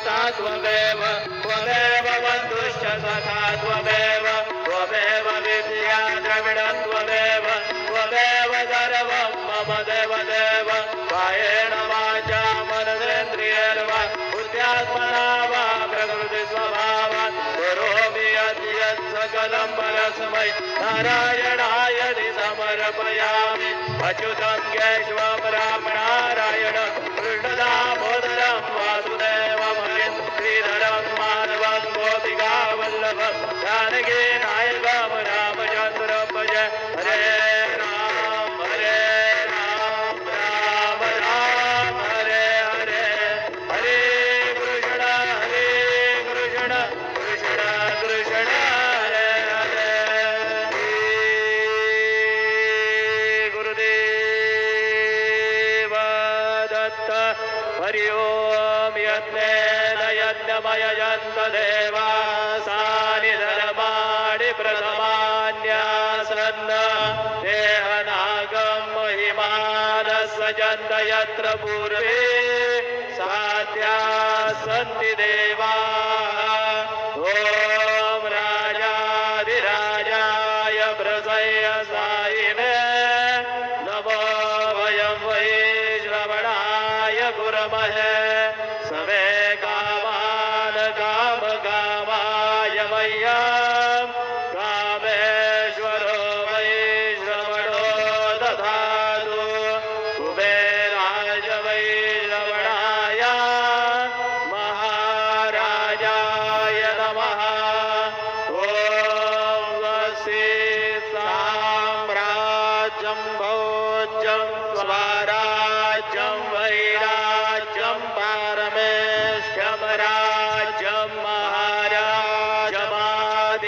पिता त्वमेव त्वमेव बन्धुश्च सखा त्वमेव त्वमेव विद्या द्रविणं त्वमेव त्वमेव सर्वं मम देवदेव कायेन वाचा मनसेन्द्रियैर्वा बुद्ध्यात्मना वा प्रकृतिस्वभावात् करोमि यत् सकलं परस्मै नारायणाय समर्पयामि अच्युतं केशवं रामनारायणं कृष्णदामोदरं वासुदेवं हरिं श्रीधरं माधवं गोपिकावल्लभं जानकी नायकं रामचन्द्रं भजे हरे राम राम राम हरे हरे हरे कृष्ण कृष्ण कृष्ण हरे हरे गुरुदेव दत्त हरि ओम यज्ञेन यज्ञमयजन्तदेवा सानि धर्माणि प्रथमान्यासन् देहनागं महिमानस्य जन्त यत्र पूर्वे साध्या सन्ति देवाः ॐ राजाधिराजाय प्रसयसायिने नमो वयं वै श्रवणाय गुरमहे सवे कामान् कामकामाय मह्यं कामेश्वरो वै श्रवणो दधातु कुबेराय वै श्रवणाय महाराजाय नमः ॐ वसि साम्राज्यं भोज्यं स्वराज्यं वैराज्यं पारमेष्ठ्यं राज्यं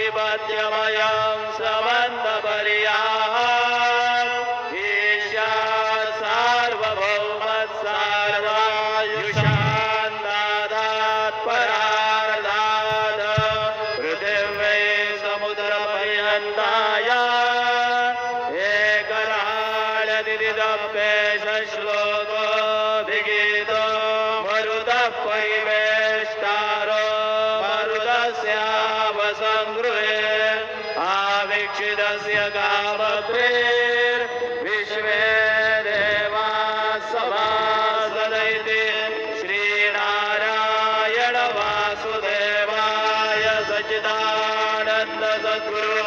महाराजमाधिपत्यमयं समन्तपर्याम् ईशा सार्वभौमः सर्वायुषान् दादात् परार्धात् पृथिव्यै समुद्रपर्यन्ताय एकराळनिदिदप्पेश श्लोकोऽभिगीतो मरुतः परिवेष्टारो मरुतस्यावसङ्गृहे आवीक्षितस्य कामत्रेर्विश्वे देवाः सभासदैति श्रीनारायण वासुदेवाय सच्चिदानन्द सद्गुरु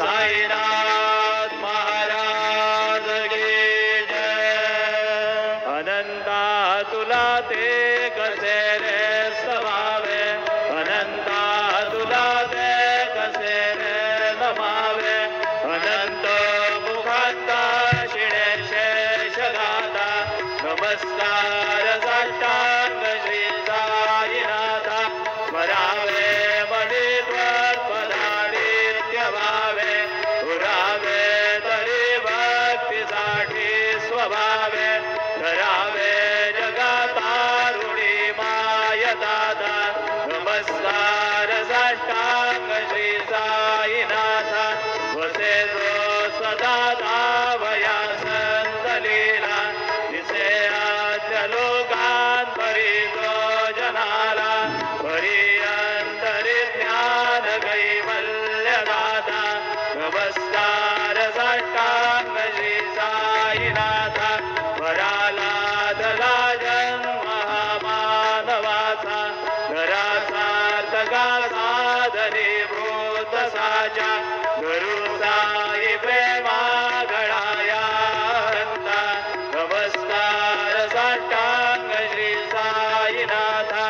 साईनाथ महाराज की जय अनंता तुला ते कसे रे स्वभावे अनंता तुला ते कसे रे नमावे अनंत मुखांत शिणे शेषगाथा नमस्कार साष्टांग श्री साईनाथा स्मरावे मणित्वत्पदानित्यभावे पुरावे तरी भक्तीसाठी स्वभावे करावे जगातारुणी माय दादा नमस्कार साष्टांग श्री साईनाथा वसे जो सदा धावया संतलीला दिसे आद्य लोकांत परितो जनाला परी अंतरी ज्ञान कैवल्य दाता नमस्कार साष्टांग श्री साईनाथा वराला दला जन्महामानवाचा घरासार्थका साधने भूत साचा गुरु साई प्रेमा गळाया हंता नमस्कार साष्टांग श्री साईनाथा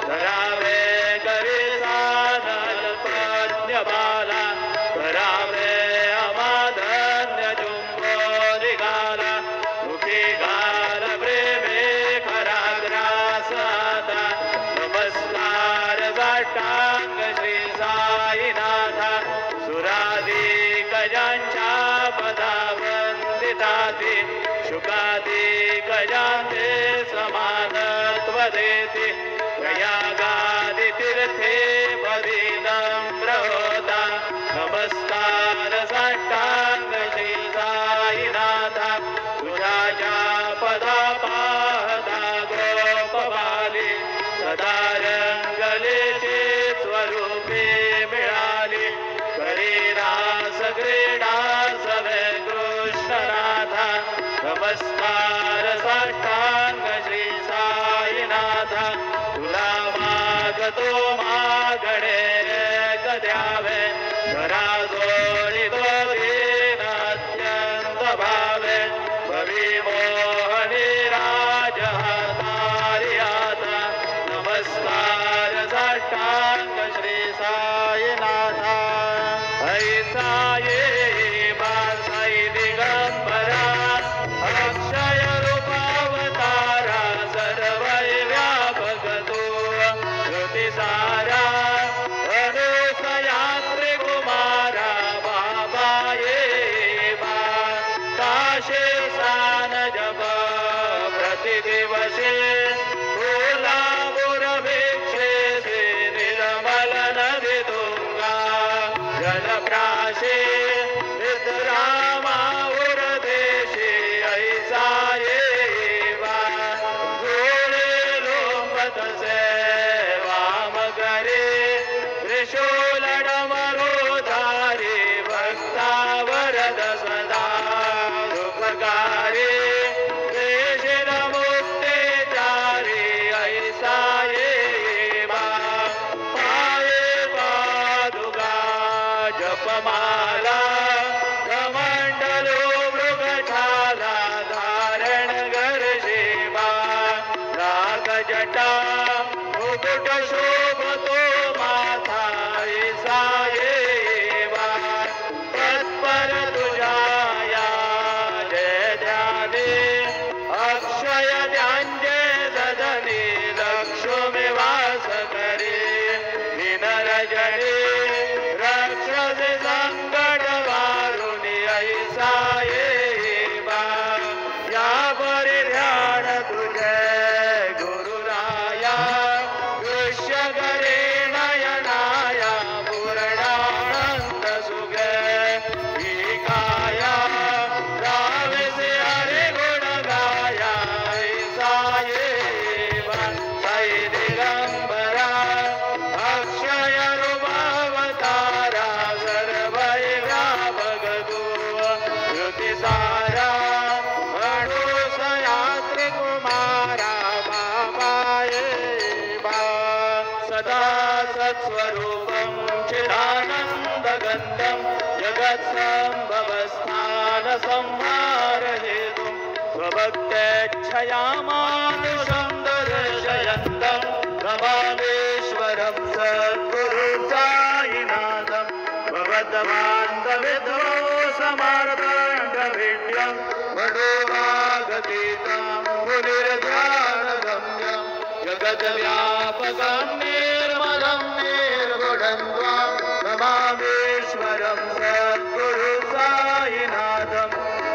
धरावे करी साधन प्रज्ञ बाला धरावे अमाधन्य जुंबो निघाला मुखी घाल प्रेमे खरा ग्रास आता नमस्कार साष्टांग श्री साईनाथा सुरादी गजांच्या पदावंदिताती शुकादी गजांचे समानत्व देती प्रयागादि तीर्थे पविनम्र होता नमस्कार साष्टांग श्री साईनाथा तुझ्या पदा पाहता गोपबाली सदारंग नाथा तुला मागतो मागणे कद्यावे धरा जोडितो दीन अत्यंत भावे भवी मोहनी राजहतारी आता नमस्कार साष्टांग श्री साईनाथा ऐसा ये साई दिगंबरा अक्षय रूपावतारा सर्वै व्यापक तू श्रुती सारा अनुसयात्री कुमारा बाबा ये बा काशे सान जप प्रतिदिवसे फुला गुरभिक्षे निर्मल नदी तुंगा जलप्राशे निद्रामा उरदेशे ऐसा ये वा जोडे लोंबत से वाम करे त्रिशूलडमरुधारी भक्ता वरद सदा उपकारी देशिल मुक्ते चारी ऐसा ये वा पाये पादुका जपमाला कमंडलो मृगछाला धारण गर्षेवा राग जटा मुकुट शोभतो माथा ऐसा ये वा तत्पर तुझाया जय ध्याने अक्षय ध्यांजे सदने लक्ष्मी वास करे विनरजने रक्षसे संकट वारुणी ऐसा ये बा या बरे ध्यान तुझे गुरुराया दृश्य करे नयनाया पूर्णानंद सुगे काया रावसे हरे गुण गाया ऐसा ये बा साई दिगंबरा अक्षय रूपावतारा सर्वै व्यापक तू श्रुती सारा अनुसयात्री कुमारा बाबा ये बा सदा सत्स्वरूपं चिदानन्दगन्धं जगत्सम्भवस्थान संहार हेतुं स्वभक्तेच्छया मानुषं दर्शयन्तं नमामीश्वरं सद्गुरुं साईनाथं भवद्बान्धविद्धो समार्दण्डभिड्यं मनोभागतीतं मुनिर्ध्यानगम्यं जगद्व्यापकं निर्मलं निर्गुणं त्वां नमामीश्वरं सद्गुरुं साईनाथं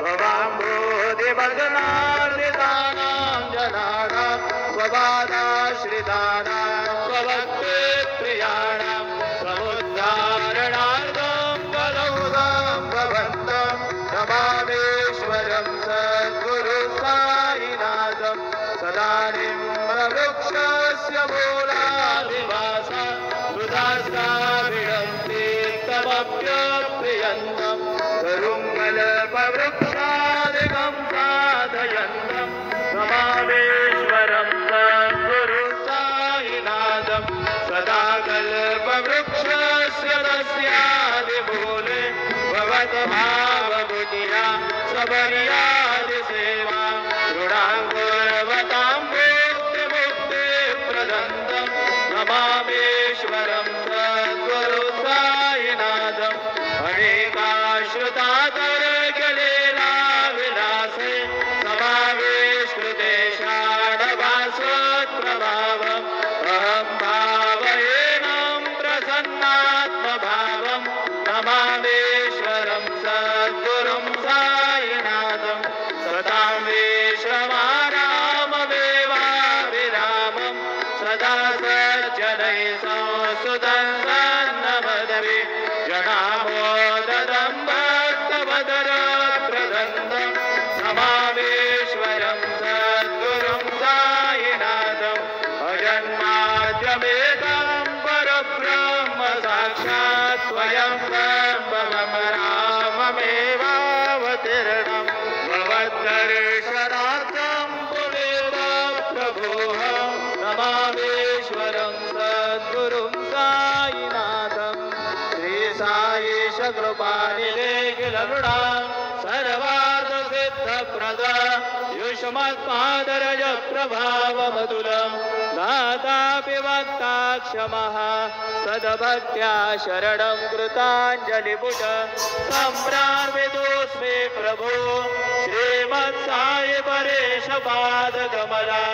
भवाम्भोधिभजनार्दितानां जनानां स्वबाधाश्रितानां स्वभक्तिप्रियाणां समुद्धारणार्थं कलौदां भवन्तं नमामीश्वरं सद्गुरुं साईनाथं सदानिम्बवृक्षस्य मूलाधिवासा सुधास्ताभिडन्ति तमप्यप्रियन्तं करुङ्गलपवृक्षादिकं साधयन्तं नमामीश्वरं सद्गुरुं साईनाथं सदा कल्पवृक्षस्य तस्यादिमूले भवद्भावबुद्धिया सबर्यादिसेवा दृढाङ्कुर्वतां मुक्तिप्रदन्तं नमामीश्वरं सद्गुरुं साईनाथं अनेकाश्रुतातर्कलीलाविलासे समाविष्कृते षाडभासोत्प्रभावम् अहं भावयेनं प्रसन्नात्मभावं नमामीश्वरं सद्गुरुं साईनाथं सतां विश्वमाराममेवाभिरामं सदा सज्जनैः संस्तुतं सन्नमदपि जनामोददं भक्तवदरप्रदन्दं नमामीश्वरं सद्गुरुं साईनाथं अजन्माद्यमेकं परब्रह्म साक्षात् स्वयं ब्रह्मं राममेवावतीर्णं भवद्दर्शनार्थं पुनेत प्रभोः नमः रूपाणि देखील नृणां सर्वार्थ सिद्धप्रद युष्मत्पादरज प्रभावमतुलं दातापि वक्ता क्षमः सद्भक्त्या शरणं कृताञ्जलिपुट सम्प्रार्पितोऽस्मि प्रभो श्रीमत्साई परेश पादकमला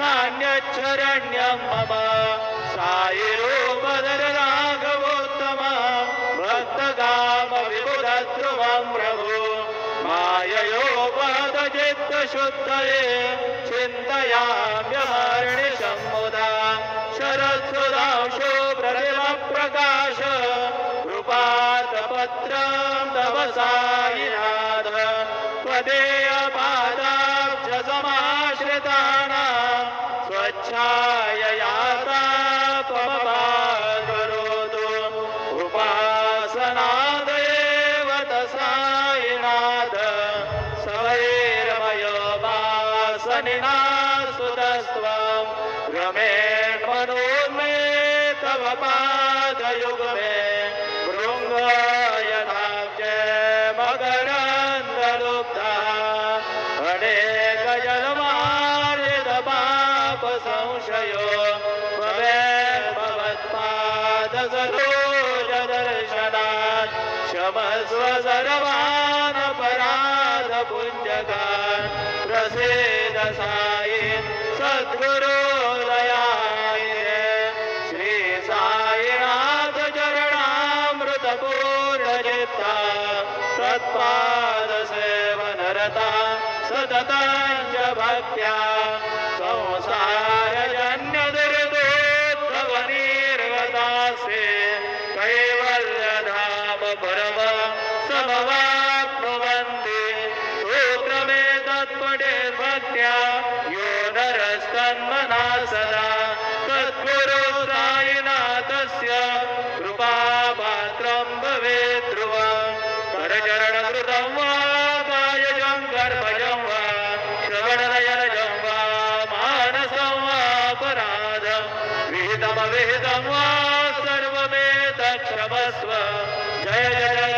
नान्यच्छरण्यं मम साई रूपधर राघवोत्तम भक्तकाम विबुधध्रुवं प्रभो माययोपहतचित्तशुद्धये चिन्तयाम्यहर्निशं मुदा शरत्सुधांशो प्रतिमप्रकाश कृपातपत्रं तव सायिनाथ त्वदेयपादाब्जसमाश्रितानां स्वच्छाययातापमपाकरोतु उपासनादयेव तसायिनाथ सवैर्मयोपासनिना सुतस्त्वं रमेन्मनोन्मे तव पादयुग्मे भृङ्ग यथाब्जे मकरन्दलुब्धः अनेकजन्मार्जितपापसंशयो भवेद्भवत्पादसरोजदर्शनात् क्षमस्व सर्वान् अपराधपुञ्जकान् प्रसीद साई सद्गुरो दयाये श्री साईनाथ चरणामृतपूर्णचित्ता तत्पादसेवनरता सततं च भक्त्या संसारजन्यदुरितोद्भवनिर्गतास्ते कैवल्यधाम परम समवाप्नुवन्ति सूत्रमेतत्पठे भक्त्या यो नरस्तन्मना सदा सद्गुरु साईनाथस्य कृपापात्रं भवेत् ध्रुवं करचरणकृतं वा कायजं गर्भजं वा श्रवणनयनजं वा मानसं वापराधं विहितमविहितं वा सर्वमेतत्क्षमस्व जय जय